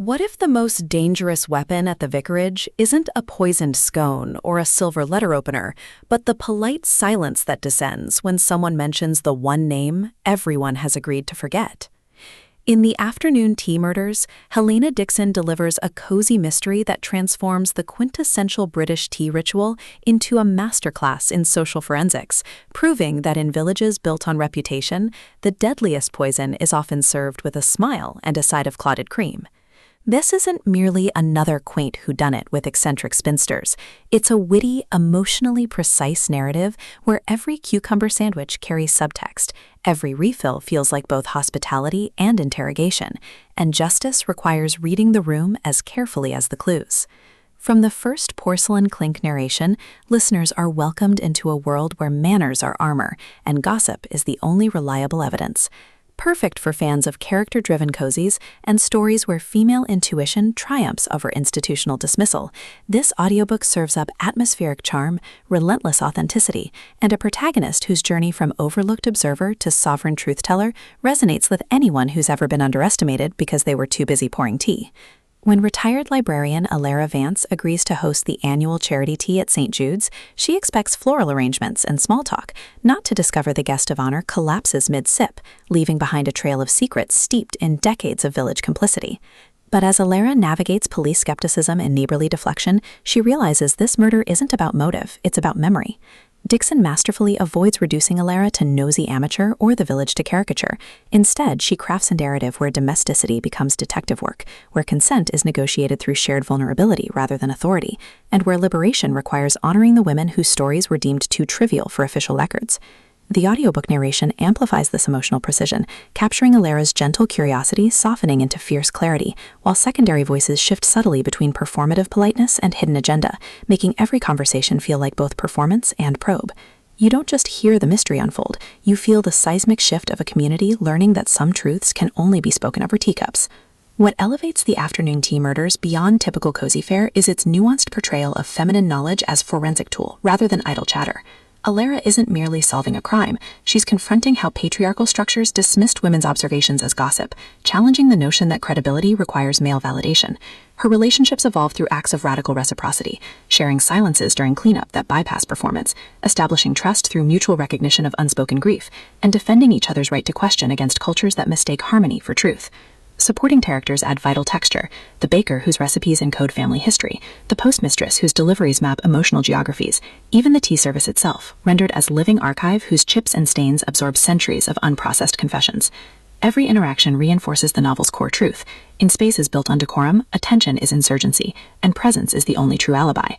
What if the most dangerous weapon at the vicarage isn't a poisoned scone or a silver letter opener, but the polite silence that descends when someone mentions the one name everyone has agreed to forget? In The Afternoon Tea Murders, Helena Dixon delivers a cozy mystery that transforms the quintessential British tea ritual into a masterclass in social forensics, proving that in villages built on reputation, the deadliest poison is often served with a smile and a side of clotted cream. This isn't merely another quaint whodunit with eccentric spinsters. It's a witty, emotionally precise narrative where every cucumber sandwich carries subtext, every refill feels like both hospitality and interrogation, and justice requires reading the room as carefully as the clues. From the first porcelain clink narration, listeners are welcomed into a world where manners are armor, and gossip is the only reliable evidence. Perfect for fans of character-driven cozies and stories where female intuition triumphs over institutional dismissal, this audiobook serves up atmospheric charm, relentless authenticity, and a protagonist whose journey from overlooked observer to sovereign truth-teller resonates with anyone who's ever been underestimated because they were too busy pouring tea. When retired librarian Alara Vance agrees to host the annual charity tea at St. Jude's, she expects floral arrangements and small talk, not to discover the guest of honor collapses mid-sip, leaving behind a trail of secrets steeped in decades of village complicity. But as Alara navigates police skepticism and neighborly deflection, she realizes this murder isn't about motive, it's about memory. Dixon masterfully avoids reducing Alara to nosy amateur or the village to caricature. Instead, she crafts a narrative where domesticity becomes detective work, where consent is negotiated through shared vulnerability rather than authority, and where liberation requires honoring the women whose stories were deemed too trivial for official records. The audiobook narration amplifies this emotional precision, capturing Alara's gentle curiosity softening into fierce clarity, while secondary voices shift subtly between performative politeness and hidden agenda, making every conversation feel like both performance and probe. You don't just hear the mystery unfold, you feel the seismic shift of a community learning that some truths can only be spoken over teacups. What elevates The Afternoon Tea Murders beyond typical cozy fare is its nuanced portrayal of feminine knowledge as forensic tool rather than idle chatter. Alara isn't merely solving a crime, she's confronting how patriarchal structures dismissed women's observations as gossip, challenging the notion that credibility requires male validation. Her relationships evolve through acts of radical reciprocity, sharing silences during cleanup that bypass performance, establishing trust through mutual recognition of unspoken grief, and defending each other's right to question against cultures that mistake harmony for truth. Supporting characters add vital texture: the baker whose recipes encode family history, the postmistress whose deliveries map emotional geographies, even the tea service itself, rendered as living archive whose chips and stains absorb centuries of unprocessed confessions. Every interaction reinforces the novel's core truth. In spaces built on decorum, attention is insurgency, and presence is the only true alibi.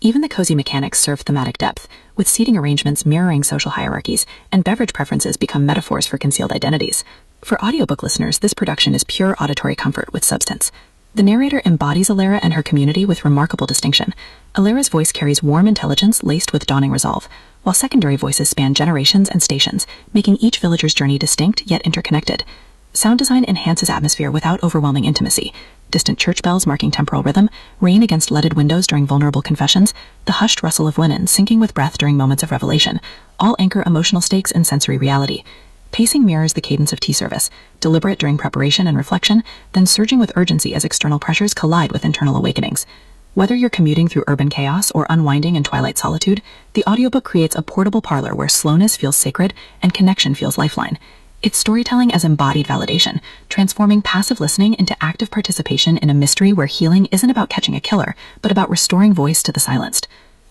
Even the cozy mechanics serve thematic depth, with seating arrangements mirroring social hierarchies, and beverage preferences become metaphors for concealed identities. For audiobook listeners, this production is pure auditory comfort with substance. The narrator embodies Alara and her community with remarkable distinction. Alara's voice carries warm intelligence laced with dawning resolve, while secondary voices span generations and stations, making each villager's journey distinct yet interconnected. Sound design enhances atmosphere without overwhelming intimacy. Distant church bells marking temporal rhythm, rain against leaded windows during vulnerable confessions, the hushed rustle of linen syncing with breath during moments of revelation, all anchor emotional stakes in sensory reality. Pacing mirrors the cadence of tea service, deliberate during preparation and reflection, then surging with urgency as external pressures collide with internal awakenings. Whether you're commuting through urban chaos or unwinding in twilight solitude, the audiobook creates a portable parlor where slowness feels sacred and connection feels lifeline. It's storytelling as embodied validation, transforming passive listening into active participation in a mystery where healing isn't about catching a killer, but about restoring voice to the silenced.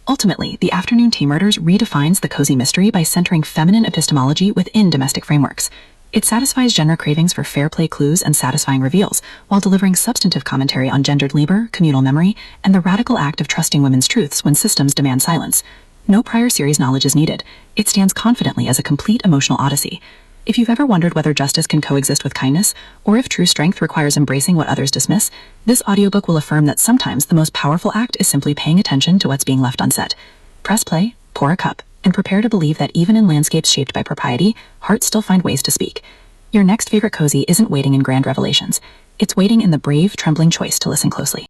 Ultimately, The Afternoon Tea Murders redefines the cozy mystery by centering feminine epistemology within domestic frameworks. It satisfies genre cravings for fair play clues and satisfying reveals, while delivering substantive commentary on gendered labor, communal memory, and the radical act of trusting women's truths when systems demand silence. No prior series knowledge is needed. It stands confidently as a complete emotional odyssey. If you've ever wondered whether justice can coexist with kindness, or if true strength requires embracing what others dismiss, this audiobook will affirm that sometimes the most powerful act is simply paying attention to what's being left unsaid. Press play, pour a cup, and prepare to believe that even in landscapes shaped by propriety, hearts still find ways to speak. Your next favorite cozy isn't waiting in grand revelations. It's waiting in the brave, trembling choice to listen closely.